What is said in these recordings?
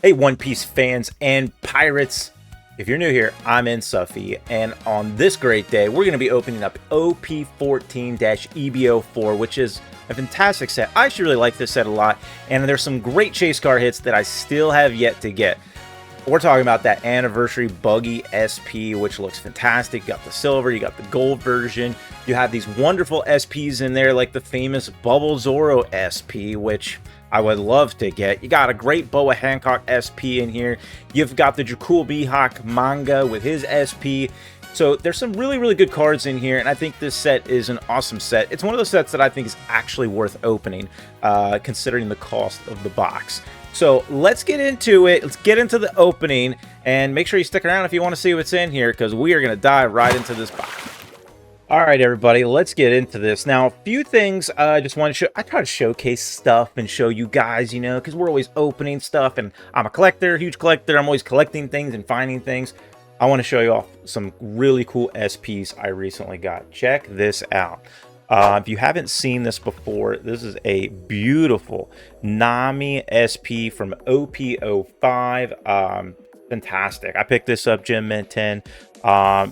Hey, One Piece fans and pirates. If you're new here, I'm Insuffy, and on this great day, we're going to be opening up OP-14-EBO4, which is a fantastic set. I actually really like this set a lot, and there's some great chase card hits that I still have yet to get. We're talking about that Anniversary Buggy SP, which looks fantastic. You got the silver, you got the gold version. You have these wonderful SPs in there, like the famous Bubble Zoro SP, which I would love to get. You got a great Boa Hancock SP in here. You've got the Jakul Behawk manga with his SP. So there's some really good cards in here, and I think this set is an awesome set. It's one of those sets that I think is actually worth opening, considering the cost of the box. So let's get into it. Let's get into the opening, and make sure you stick around if you want to see what's in here, because we are going to dive right into this box. All right, everybody, let's get into this. Now, a few things I just want to show. I try to showcase stuff and show you guys, you know, because we're always opening stuff, and I'm a collector, huge collector. I'm always collecting things and finding things. I want to show you off some really cool SPs I recently got. Check this out. If you haven't seen this before, this is a beautiful Nami SP from OP-05. Fantastic. I picked this up Gem Mint 10.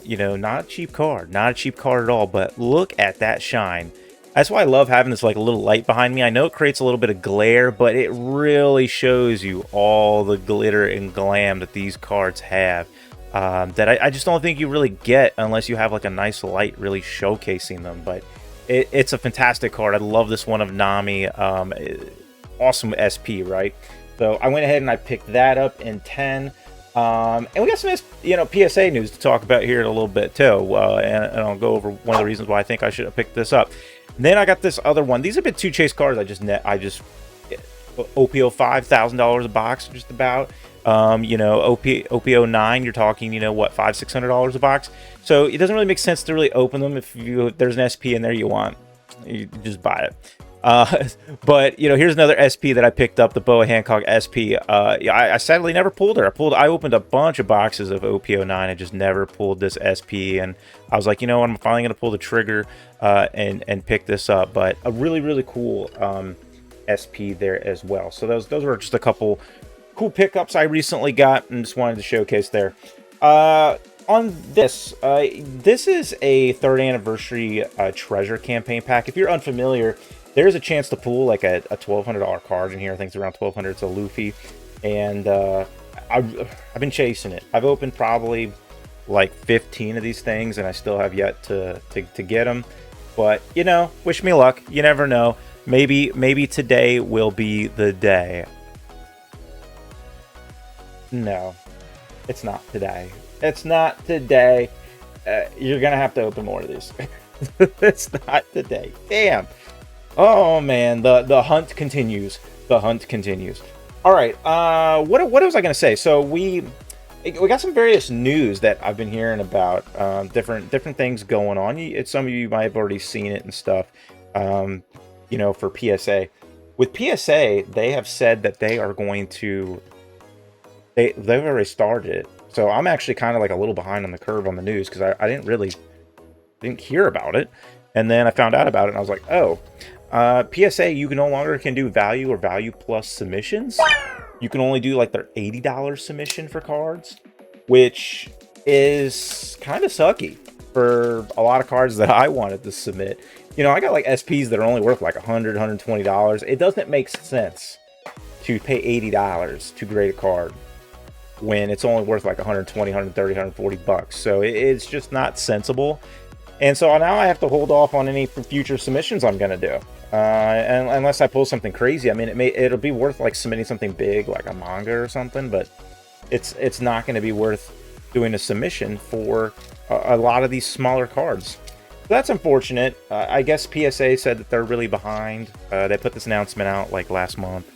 You know, not a cheap card, not a cheap card at all, but look at that shine. That's why I love having this like a little light behind me. I know it creates a little bit of glare, but it really shows you all the glitter and glam that these cards have. That I just don't think you really get unless you have like a nice light really showcasing them. But it's a fantastic card. I love this one of Nami. Awesome SP, right? So I went ahead and I picked that up in 10. And we got some, you know, PSA news to talk about here in a little bit too. And I'll go over one of the reasons why I think I should have picked this up. And then I got this other one. These have been two chase cards. I just OPO $5,000 a box, just about. You know, OPO9, you're talking, you know, what, $500-600 a box. So it doesn't really make sense to really open them. If there's an SP in there you want, you just buy it. But you know, here's another SP that I picked up, the Boa Hancock SP. I sadly never pulled her. I opened a bunch of boxes of OPO9. I just never pulled this SP, and I was like, you know what, I'm finally gonna pull the trigger and pick this up. But a really cool SP there as well. So those were just a couple cool pickups I recently got, and just wanted to showcase there. On this, this is a 3rd anniversary treasure campaign pack. If you're unfamiliar, there's a chance to pull like a $1,200 card in here. I think it's around $1,200. It's a Luffy, and I've been chasing it. I've opened probably like 15 of these things, and I still have yet to get them. But you know, wish me luck. You never know. Maybe today will be the day. No, it's not today. It's not today. You're gonna have to open more of these. It's not today. Damn. Oh man, the hunt continues. The hunt continues. All right. What was I gonna say? So we got some various news that I've been hearing about. Different things going on. Some of you might have already seen it and stuff. You know, for PSA. With PSA, they have said that they are going to. They've already started it. So I'm actually kind of like a little behind on the curve on the news, because I didn't hear about it, and then I found out about it and I was like, oh. PSA, you no longer can do value or value plus submissions. You can only do like their $80 submission for cards, which is kind of sucky for a lot of cards that I wanted to submit. You know, I got like SPs that are only worth like $100, $120. It doesn't make sense to pay $80 to grade a card when it's only worth like 120, 130, 140 bucks. So it's just not sensible. And so now I have to hold off on any future submissions I'm going to do. And unless I pull something crazy. I mean, it'll be worth like submitting something big like a manga or something, but it's not going to be worth doing a submission for a lot of these smaller cards. So that's unfortunate. I guess PSA said that they're really behind. They put this announcement out like last month,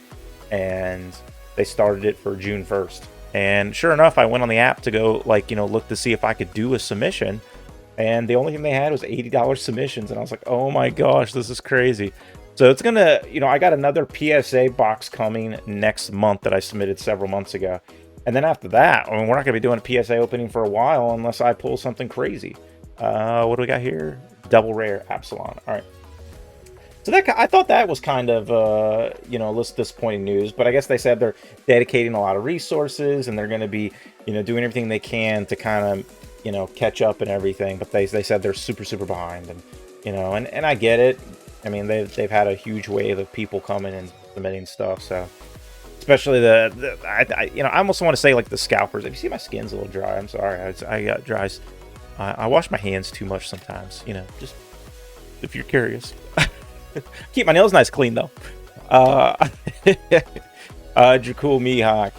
and they started it for June 1st. And sure enough, I went on the app to go, like, you know, look to see if I could do a submission. And the only thing they had was $80 submissions. And I was like, oh my gosh, this is crazy. So it's gonna, you know, I got another PSA box coming next month that I submitted several months ago. And then after that, I mean, we're not gonna be doing a PSA opening for a while unless I pull something crazy. What do we got here? Double rare Absalon. All right. So that I thought that was kind of you know, a little disappointing news, but I guess they said they're dedicating a lot of resources and they're going to be, you know, doing everything they can to kind of, you know, catch up and everything. But they said they're super behind, and you know, and I get it. I mean, they've had a huge wave of people coming and submitting stuff, so especially you know, I almost want to say like the scalpers. If you see my skin's a little dry, I'm sorry. I got dry. I wash my hands too much sometimes. You know, just if you're curious. Keep my nails nice clean though. Dracul Mihawk,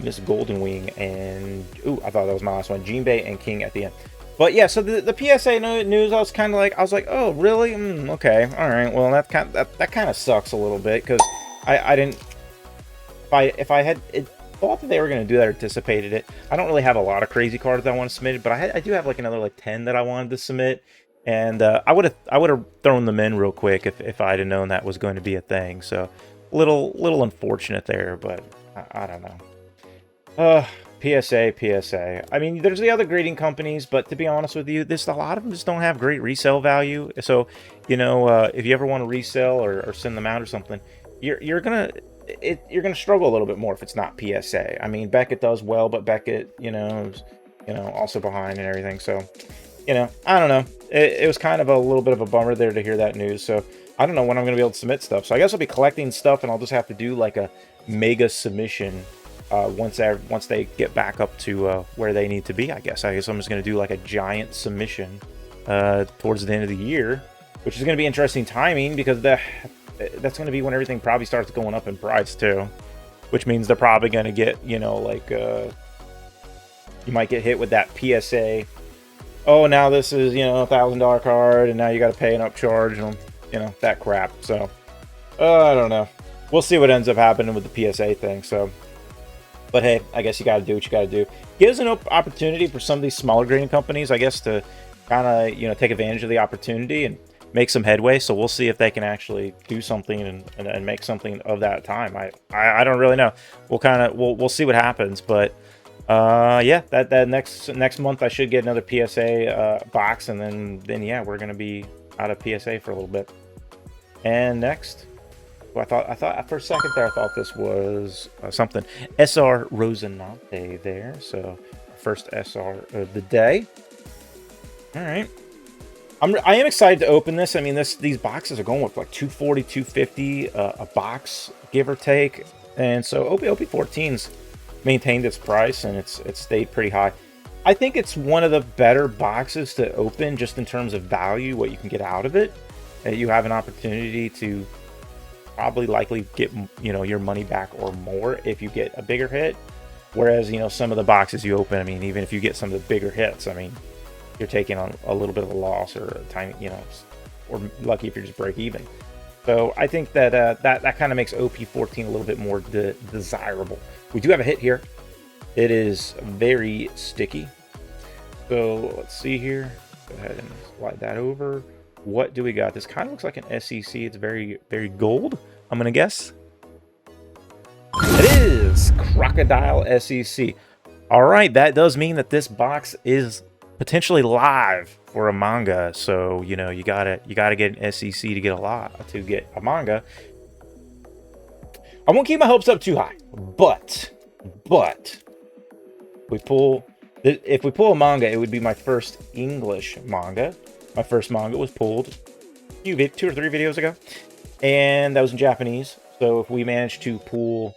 Miss Golden Wing, and ooh, I thought that was my last one. Jinbei and King at the end. But yeah, so the PSA news, I was kind of like, oh really? Okay, all right. Well, that kind of sucks a little bit because I didn't. If I had thought that they were going to do that or anticipated it, I don't really have a lot of crazy cards that I want to submit, but I do have like another like 10 that I wanted to submit. And I would have thrown them in real quick if I'd have known that was going to be a thing. So little unfortunate there, but I don't know. PSA. I mean, there's the other grading companies, but to be honest with you, a lot of them just don't have great resale value. So, you know, if you ever want to resell or send them out or something, you're gonna struggle a little bit more if it's not PSA. I mean, Beckett does well, but Beckett, you know, also behind and everything. So, you know, I don't know. It was kind of a little bit of a bummer there to hear that news. So I don't know when I'm going to be able to submit stuff. So I guess I'll be collecting stuff, and I'll just have to do like a mega submission once they get back up to where they need to be. I guess I'm just going to do like a giant submission towards the end of the year, which is going to be interesting timing because that's going to be when everything probably starts going up in price too, which means they're probably going to get, you know, like you might get hit with that PSA. Oh, now this is, you know, $1,000 card, and now you got to pay an upcharge, and you know, that crap. So, I don't know. We'll see what ends up happening with the PSA thing. So, but hey, I guess you got to do what you got to do. Gives an opportunity for some of these smaller grading companies, I guess, to kind of, you know, take advantage of the opportunity and make some headway. So we'll see if they can actually do something and make something of that time. I don't really know. We'll see what happens, but. Yeah, that next month I should get another PSA box, and then yeah, we're gonna be out of PSA for a little bit. And next, well, I thought for a second there I thought this was something SR Rosinante there. So first SR of the day. All right, I am excited to open this. I mean, these boxes are going with like 240, 250 a box, give or take, and so OP-14's maintained its price, and it's stayed pretty high. I think it's one of the better boxes to open just in terms of value, what you can get out of it. You have an opportunity to probably likely get, you know, your money back or more if you get a bigger hit. Whereas, you know, some of the boxes you open, I mean, even if you get some of the bigger hits, I mean, you're taking on a little bit of a loss or a tiny, you know, or lucky if you're just break even. So I think that that kind of makes OP-14 a little bit more desirable. We do have a hit here. It is very sticky. So let's see here. Go ahead and slide that over. What do we got? This kind of looks like an SEC. It's very gold, I'm going to guess. It is Crocodile SEC. All right, that does mean that this box is potentially live for a manga. So, you know, you gotta get an SEC to get a manga. I won't keep my hopes up too high, but if we pull a manga, it would be my first English manga. My first manga was pulled 2 or 3 videos ago, and that was in Japanese. So if we manage to pull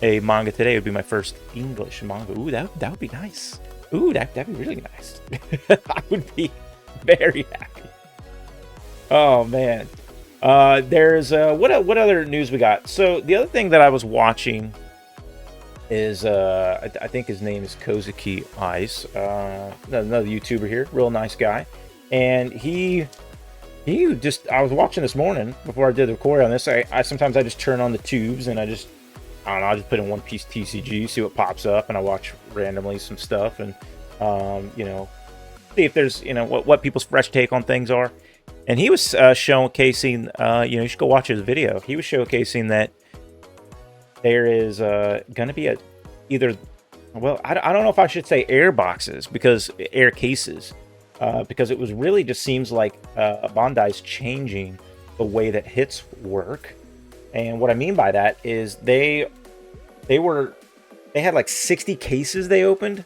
a manga today, it would be my first English manga. Ooh, that would be nice. Ooh, that'd be really nice. I would be very happy. Oh man. There's what other news we got? So the other thing that I was watching is I think his name is Kozuki Ice, another YouTuber here, real nice guy, and I was watching this morning before I did the recording on this. I sometimes just turn on the tubes and I just put in One Piece TCG, see what pops up, and I watch randomly some stuff, and you know, see if there's, you know, what people's fresh take on things are. And he was showcasing, you know, you should go watch his video. He was showcasing that there is going to be well, I don't know if I should say air boxes, because air cases, because it was really just seems like Bandai's changing the way that hits work. And what I mean by that is they had like 60 cases they opened,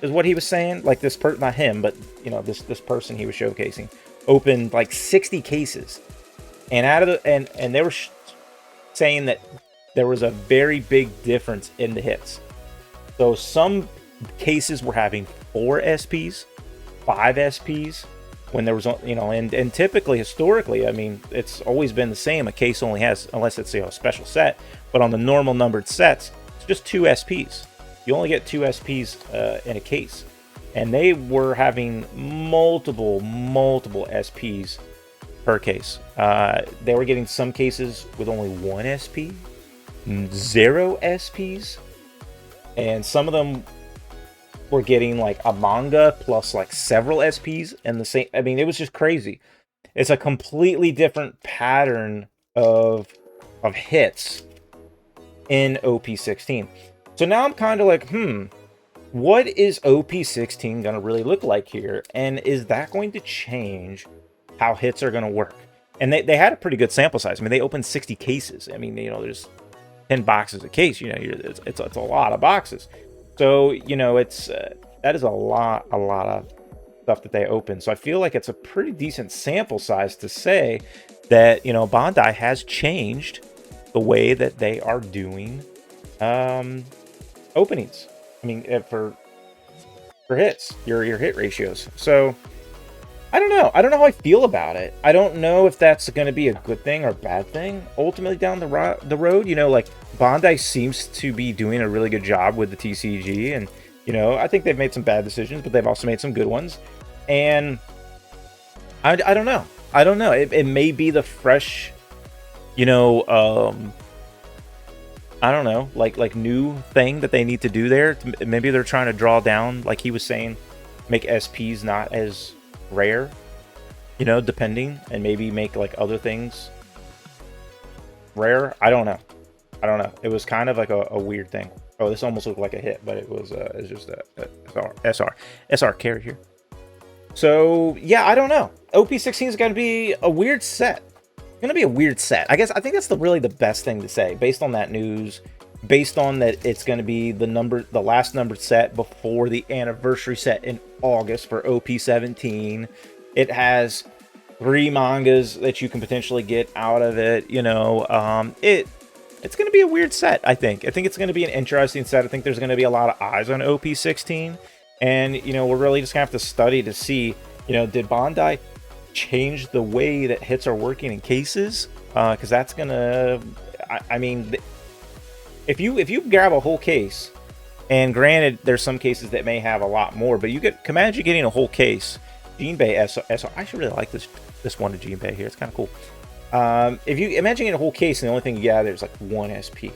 is what he was saying. Like this person, not him, but you know, this person he was showcasing opened like 60 cases, and out of the and they were saying that there was a very big difference in the hits. So some cases were having 4 SPs, 5 SPs, when there was, you know, and typically historically, I mean, it's always been the same. A case only has, unless it's, you know, a special set, but on the normal numbered sets, it's just 2 SPs. You only get 2 SPs in a case, and they were having multiple SPs per case. They were getting some cases with only 1 SP, 0 SPs, and some of them were getting like a manga plus like several SPs in the same. I mean, it was just crazy. It's a completely different pattern of hits in OP-16. So now I'm kind of like, what is OP-16 going to really look like here? And is that going to change how hits are going to work? And they had a pretty good sample size. I mean, they opened 60 cases. I mean, you know, there's 10 boxes a case. You know, it's a lot of boxes. So, you know, that is a lot of stuff that they open. So I feel like it's a pretty decent sample size to say that, you know, Bandai has changed the way that they are doing openings. I mean, for hits, your hit ratios. So I don't know. I don't know how I feel about it. I don't know if that's going to be a good thing or bad thing ultimately down the road. You know, like Bandai seems to be doing a really good job with the TCG, and you know, I think they've made some bad decisions, but they've also made some good ones. And I don't know. I don't know. It may be the fresh, you know, I don't know, like new thing that they need to do there. Maybe they're trying to draw down, like he was saying, make SPs not as rare, you know, depending, and maybe make like other things rare. I don't know. It was kind of like a weird thing. Oh, this almost looked like a hit, but it's just a SR carry here. So yeah, I don't know. OP-16 is going to be a weird set. It's going to be a weird set. I think that's really the best thing to say based on that news. Based on that, it's going to be the last numbered set before the anniversary set in August for OP-17. It has 3 mangas that you can potentially get out of it. You know, it's going to be a weird set, I think. I think it's going to be an interesting set. I think there's going to be a lot of eyes on OP-16. And, you know, we're really just going to have to study to see, you know, did Bandai change the way that hits are working in cases? Because that's going to, I mean, if you grab a whole case, and granted, there's some cases that may have a lot more, but imagine getting a whole case. Jinbei SR. I actually really like this one to Jinbei here. It's kind of cool. If you imagine getting a whole case and the only thing you got there's like 1 SP.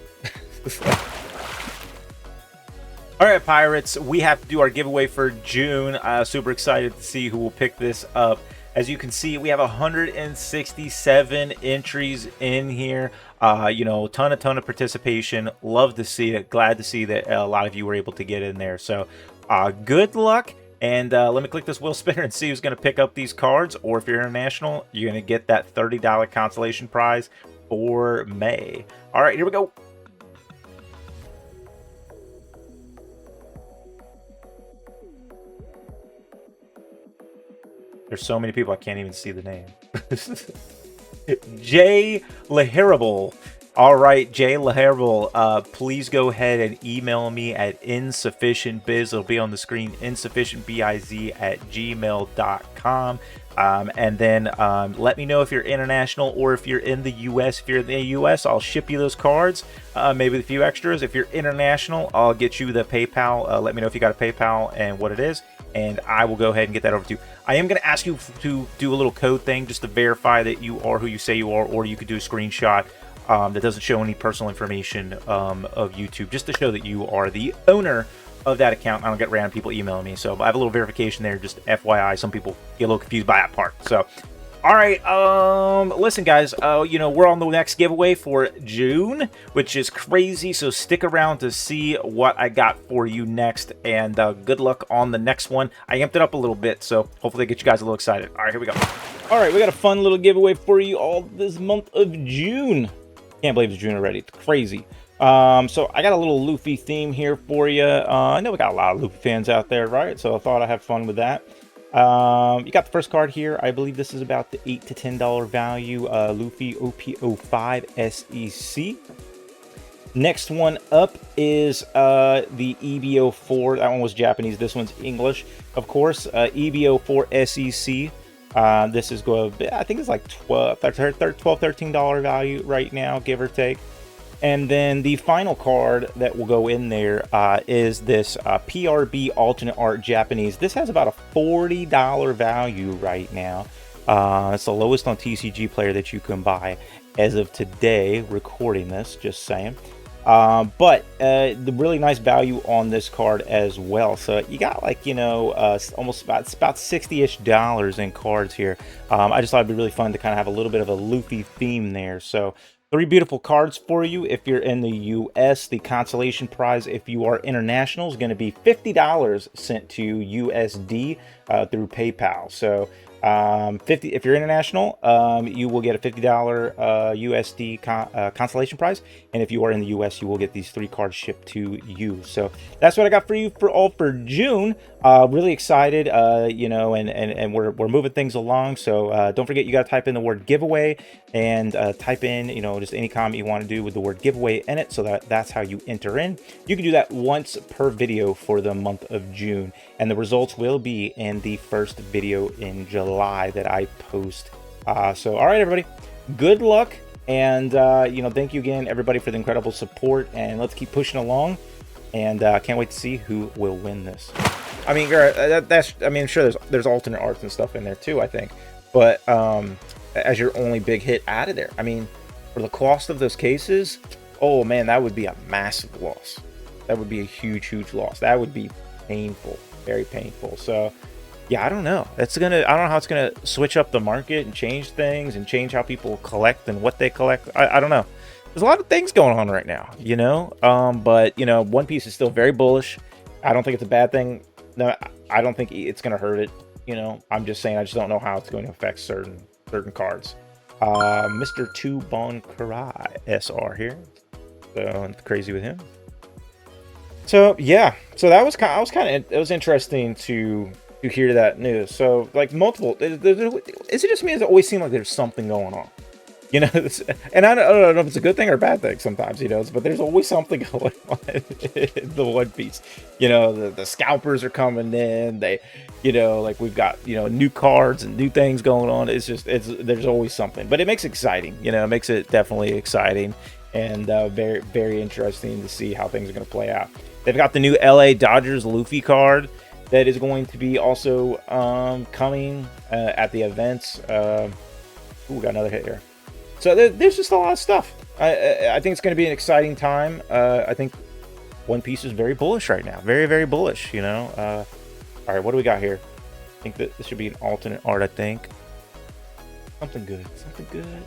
All right, Pirates, we have to do our giveaway for June. Super excited to see who will pick this up. As you can see, we have 167 entries in here. You know, ton of participation. Love to see it. Glad to see that a lot of you were able to get in there. So good luck. And let me click this wheel spinner and see who's going to pick up these cards. Or if you're international, you're going to get that $30 consolation prize for May. All right, here we go. There's so many people I can't even see the name. Jay Laharable. All right, Jay Laharable, please go ahead and email me at insufficientbiz. It'll be on the screen, insufficientbiz@gmail.com. And then let me know if you're international or if you're in the U.S. If you're in the U.S., I'll ship you those cards, maybe a few extras. If you're international, I'll get you the PayPal. Let me know if you got a PayPal and what it is, and I will go ahead and get that over to you. I am going to ask you to do a little code thing just to verify that you are who you say you are, or you could do a screenshot that doesn't show any personal information of YouTube, just to show that you are the owner of that account. I don't get random people emailing me, so I have a little verification there, just FYI. Some people get a little confused by that part. So, all right, listen, guys, you know, we're on the next giveaway for June, which is crazy, so stick around to see what I got for you next, and good luck on the next one. I amped it up a little bit, so hopefully I get you guys a little excited. All right, here we go. All right, we got a fun little giveaway for you all this month of June. Can't believe it's June already. It's crazy. So I got a little Luffy theme here for you. I know we got a lot of Luffy fans out there, right? So I thought I'd have fun with that. You got the first card here. I believe this is about the $8 to $10 value. Luffy OP-05 SEC. Next one up is the EB-04. That one was Japanese. This one's English, of course. EB-04 SEC. This is going to, I think it's like $12, $13 value right now, give or take. And then the final card that will go in there is this PRB alternate art Japanese. This has about a $40 value right now. It's the lowest on TCG Player that you can buy as of today, recording this, just saying. But the really nice value on this card as well. So you got like, you know, almost about 60-ish dollars in cards here. I just thought it'd be really fun to kind of have a little bit of a Luffy theme there. So 3 beautiful cards for you. If you're in the US, the consolation prize, if you are international, is going to be $50 sent to USD through PayPal. So if you're international, you will get a $50 USD consolation prize, and if you are in the US, you will get these 3 cards shipped to you. So that's what I got for you for June. Really excited, you know, and we're moving things along. So don't forget, you got to type in the word giveaway and type in, you know, just any comment you want to do with the word giveaway in it, so that's how you enter in. You can do that once per video for the month of June, and the results will be in the first video in July that I post. So all right, everybody, good luck, and you know, thank you again, everybody, for the incredible support, and let's keep pushing along. And can't wait to see who will win this. I mean, I mean, sure, there's alternate arts and stuff in there too, I think, but as your only big hit out of there, I mean, for the cost of those cases, oh man, that would be a massive loss. That would be a huge loss. That would be painful, very painful. So yeah, I don't know. I don't know how it's gonna switch up the market and change things and change how people collect and what they collect. I don't know. There's a lot of things going on right now, you know. But you know, One Piece is still very bullish. I don't think it's a bad thing. No, I don't think it's gonna hurt it. You know, I'm just saying, I just don't know how it's going to affect certain cards. Mr. Tu Bon Karai SR here. So crazy with him. So yeah, so that was it was interesting to hear that news. So like multiple, is it just me? Does it always seem like there's something going on? You know, and I don't know if it's a good thing or a bad thing sometimes, you know, but there's always something going on in the One Piece. You know, the scalpers are coming in. They, you know, like we've got, you know, new cards and new things going on. It's just, there's always something, but it makes it exciting. You know, it makes it definitely exciting and very, very interesting to see how things are going to play out. They've got the new LA Dodgers Luffy card that is going to be also coming at the events. Ooh, we got another hit here. So there's just a lot of stuff. I think it's going to be an exciting time. I think One Piece is very bullish right now. Very, very bullish, you know. All right, what do we got here? I think that this should be an alternate art, I think. Something good. Something good.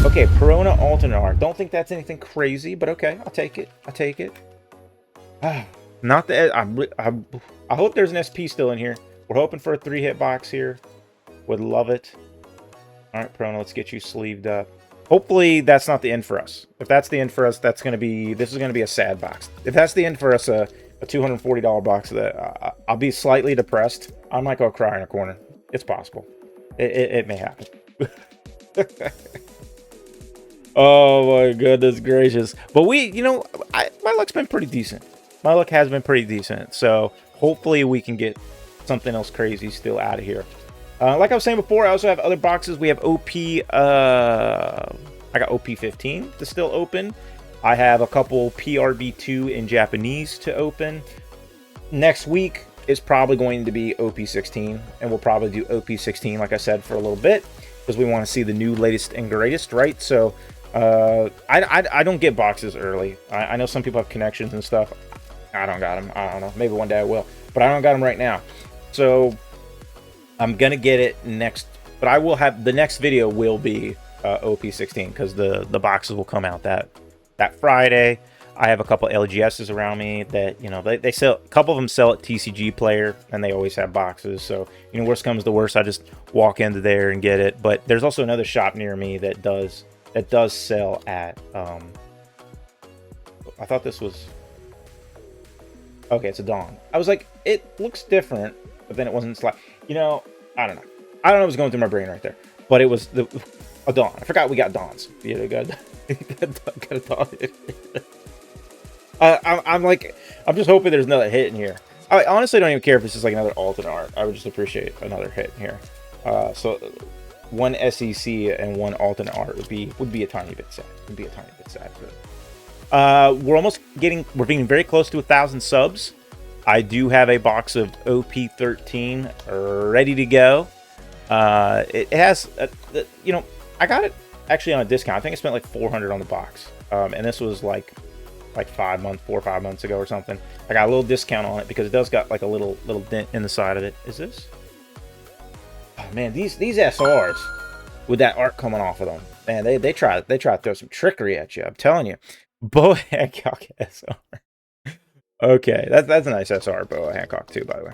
Okay, Perona alternate art. Don't think that's anything crazy, but okay. I'll take it. I'll take it. Not the... I hope there's an SP still in here. We're hoping for a 3-hit box here. Would love it. All right, Perona, let's get you sleeved up. Hopefully that's not the end for us. If that's the end for us, this is going to be a sad box. If that's the end for us, a $240 box, that I'll be slightly depressed. I might go cry in a corner. It's possible. It may happen. Oh my goodness gracious. But you know, my luck's been pretty decent. My luck has been pretty decent. So hopefully we can get something else crazy still out of here. Like I was saying before, I also have other boxes. We have I got OP-15 to still open. I have a couple PRB2 in Japanese to open. Next week is probably going to be OP-16, and we'll probably do OP-16, like I said, for a little bit, because we want to see the new latest and greatest, right? So I don't get boxes early. I know some people have connections and stuff. I don't got them. I don't know. Maybe one day I will, but I don't got them right now. So I'm gonna get it next, but I will have the next video will be OP-16, because the boxes will come out that Friday. I have a couple LGSs around me that, you know, they sell, a couple of them sell at TCG Player, and they always have boxes. So, you know, worst comes to worst, I just walk into there and get it. But there's also another shop near me that does sell at, I thought this was, okay, it's a Dawn. I was like, it looks different, but then it wasn't like, you know, I don't know. I don't know what's going through my brain right there. But it was a Dawn. I forgot we got Dawns. Yeah, got a Dawn. I'm just hoping there's another hit in here. I honestly don't even care if this is like another alternate art. I would just appreciate another hit in here. So one SEC and one alternate art would be a tiny bit sad. Would be a tiny bit sad. We're being very close to 1,000 subs. I do have a box of OP-13 ready to go. It has, you know, I got it actually on a discount. I think I spent like $400 on the box, and this was like 4 or 5 months ago or something. I got a little discount on it because it does got like a little dent in the side of it. Is this? Oh man, these SRs with that art coming off of them, man, they try to throw some trickery at you. I'm telling you, Boa Hancock SR. Okay, that's a nice SR Boa Hancock too, by the way.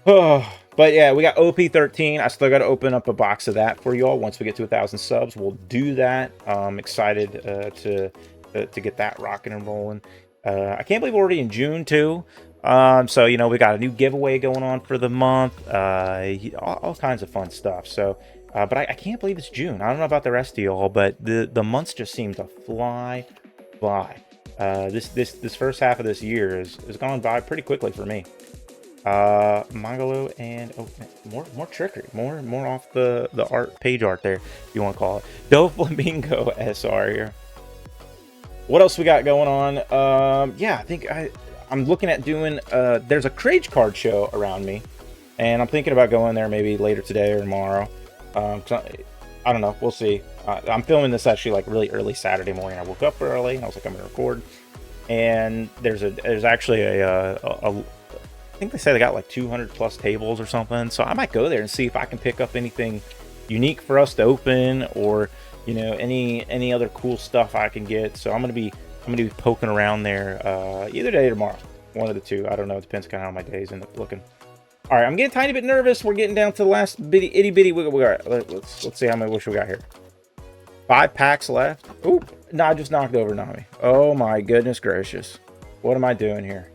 Oh, but yeah, we got OP-13. I still got to open up a box of that for you all. Once we get to 1,000 subs, we'll do that. I'm excited to get that rocking and rolling. I can't believe we're already in June too. So you know, we got a new giveaway going on for the month. All kinds of fun stuff. So, but I can't believe it's June. I don't know about the rest of y'all, but the months just seem to fly by. This first half of this year has gone by pretty quickly for me. Mangalo and more trickery, more off the art page art there, if you want to call it. Doflamingo SR here. What else we got going on? Yeah, I think I'm looking at doing there's a Crage card show around me, and I'm thinking about going there maybe later today or tomorrow. I don't know, we'll see. I'm filming this actually like really early Saturday morning. I woke up early and I was like, I'm gonna record, and there's actually I think they said they got like 200 plus tables or something, so I might go there and see if I can pick up anything unique for us to open, or you know, any other cool stuff I can get. So I'm gonna be poking around there either day or tomorrow, one of the two. I don't know, it depends kind of how my days end up looking. All right, I'm getting a tiny bit nervous. We're getting down to the last itty bitty. Let's see how many wish we got here. 5 packs left. Ooh, no, I just knocked over Nami. Oh my goodness gracious, what am I doing here?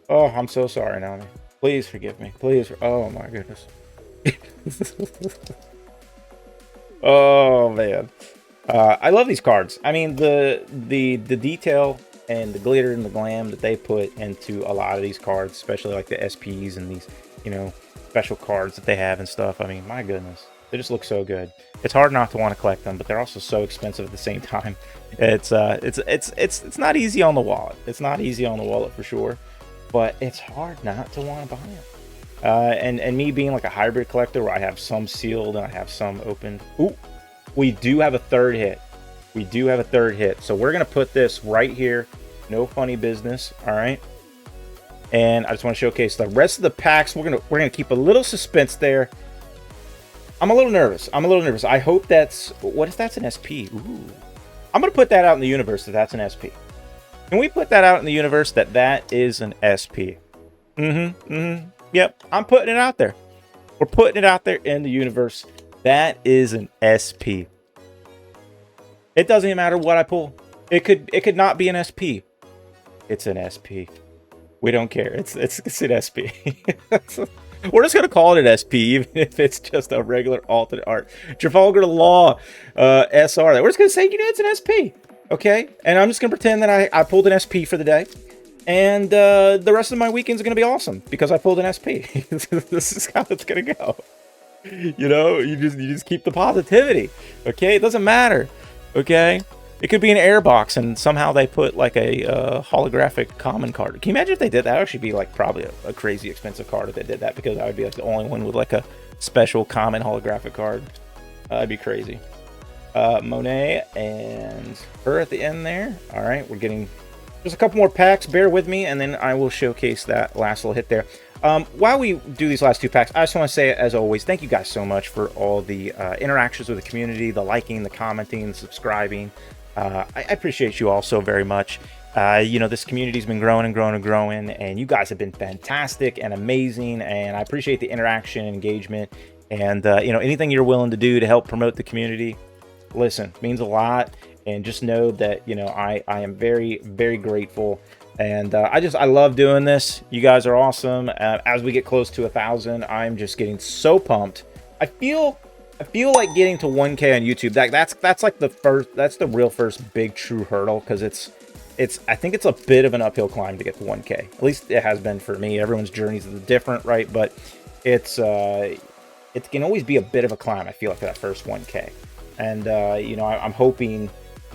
Oh, I'm so sorry, Nami. Please forgive me. Please. Oh my goodness. Oh man. I love these cards. I mean, the detail and the glitter and the glam that they put into a lot of these cards, especially like the SPs and these, you know, special cards that they have and stuff. I mean, my goodness, they just look so good. It's hard not to want to collect them, but they're also so expensive at the same time. It's not easy on the wallet. It's not easy on the wallet for sure, but it's hard not to want to buy them. And me being like a hybrid collector where I have some sealed and I have some opened. Ooh, we do have a third hit. We do have a third hit. So we're going to put this right here. No funny business. All right. And I just want to showcase the rest of the packs. We're going to keep a little suspense there. I'm a little nervous. I hope that's, what if that's an SP? Ooh. I'm going to put that out in the universe that that's an SP. Can we put that out in the universe that that is an SP? Yep, I'm putting it out there. We're putting it out there in the universe. That is an SP. It doesn't even matter what I pull. It could not be an SP. It's an SP. We don't care. It's an SP. We're just gonna call it an SP, even if it's just a regular alternate art. Trafalgar Law SR. We're just gonna say, you know, it's an SP. Okay, and I'm just gonna pretend that I pulled an SP for the day, and the rest of my weekends are gonna be awesome because I pulled an SP. This is how it's gonna go. You know, you just keep the positivity. Okay, it doesn't matter. Okay, it could be an air box and somehow they put like a holographic common card. Can you imagine if they did that? That would actually be like probably a crazy expensive card if they did that, because I would be like the only one with like a special common holographic card. That'd be crazy. Monet and her at the end there. All right, we're getting just a couple more packs. Bear with me, and then I will showcase that last little hit there. While we do these last 2 packs, I just want to say, as always, thank you guys so much for all the interactions with the community, the liking, the commenting, the subscribing. I appreciate you all so very much. You know, this community's been growing and growing and growing, and you guys have been fantastic and amazing, and I appreciate the interaction and engagement, and you know, anything you're willing to do to help promote the community, listen, means a lot. And just know that, you know, I am very, very grateful, and I love doing this. You guys are awesome. As we get close to 1,000, I'm just getting so pumped. I feel like getting to 1K on YouTube. That's like that's the real first big true hurdle, because I think it's a bit of an uphill climb to get to 1K. At least it has been for me. Everyone's journeys are different, right? But it can always be a bit of a climb, I feel like, for that first 1K. And you know, I'm hoping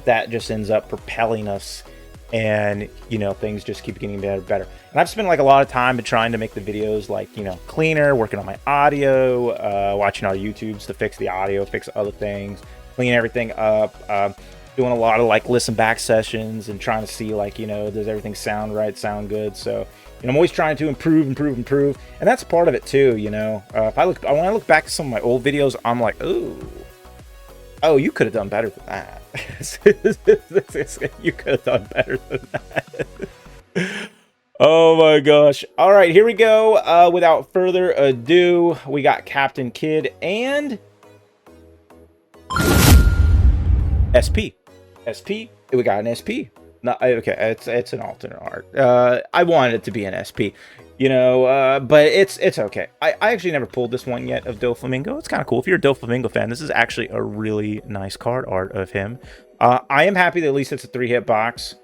that just ends up propelling us, and you know, things just keep getting better. And I've spent like a lot of time trying to make the videos, like, you know, cleaner, working on my audio, watching our YouTubes to fix the audio, fix other things, clean everything up, doing a lot of like listen back sessions and trying to see, like, you know, does everything sound right, sound good. So, you know, I'm always trying to improve, and that's part of it too. You know, when I look back at some of my old videos, I'm like, oh, you could have done better than that. You could have done better than that. Oh my gosh. All right, here we go. Without further ado, we got Captain Kidd and SP. We got an SP. No, okay, it's an alternate art. I wanted it to be an SP, you know, but it's okay. I actually never pulled this one yet of Doflamingo. It's kind of cool. If you're a Doflamingo fan, this is actually a really nice card art of him. I am happy that at least it's a 3-hit box,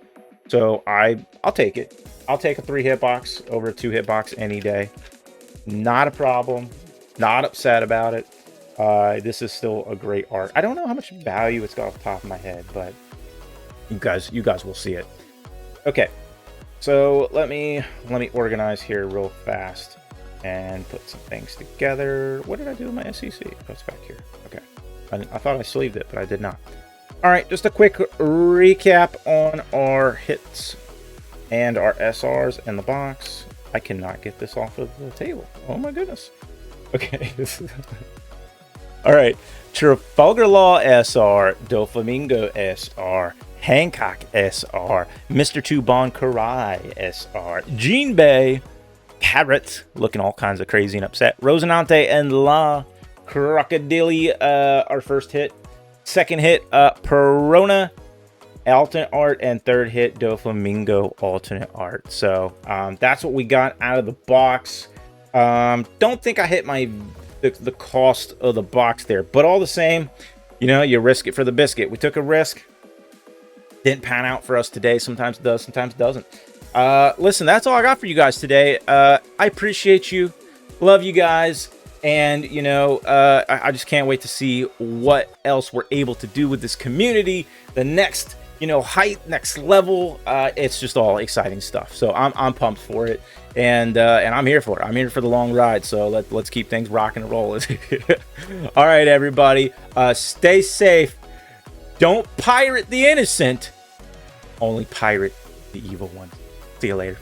so I'll take it. I'll take a 3-hit box over a 2-hit box any day. Not a problem. Not upset about it. This is still a great art. I don't know how much value it's got off the top of my head, but you guys will see it. Okay, so let me organize here real fast and put some things together. What did I do with my SEC? Oh, it's back here. Okay, I thought I sleeved it, but I did not. All right, just a quick recap on our hits and our SRs in the box. I cannot get this off of the table. Oh my goodness. Okay. All right, Trafalgar Law SR, Doflamingo SR, Hancock SR, Mr. Tubon Karai SR, Jinbei, Parrot, looking all kinds of crazy and upset, Rosinante and La Crocodile, our first hit. Second hit, Perona, alternate art, and third hit, Doflamingo, alternate art. So that's what we got out of the box. Don't think I hit the cost of the box there, but all the same, you know, you risk it for the biscuit. We took a risk. Didn't pan out for us today. Sometimes it does, sometimes it doesn't. Listen, that's all I got for you guys today. I appreciate you. Love you guys. And, you know, I just can't wait to see what else we're able to do with this community. The next, you know, height, next level. It's just all exciting stuff. So I'm pumped for it. And I'm here for it. I'm here for the long ride. So let's keep things rocking and rolling. All right, everybody. Stay safe. Don't pirate the innocent. Only pirate the evil ones. See you later.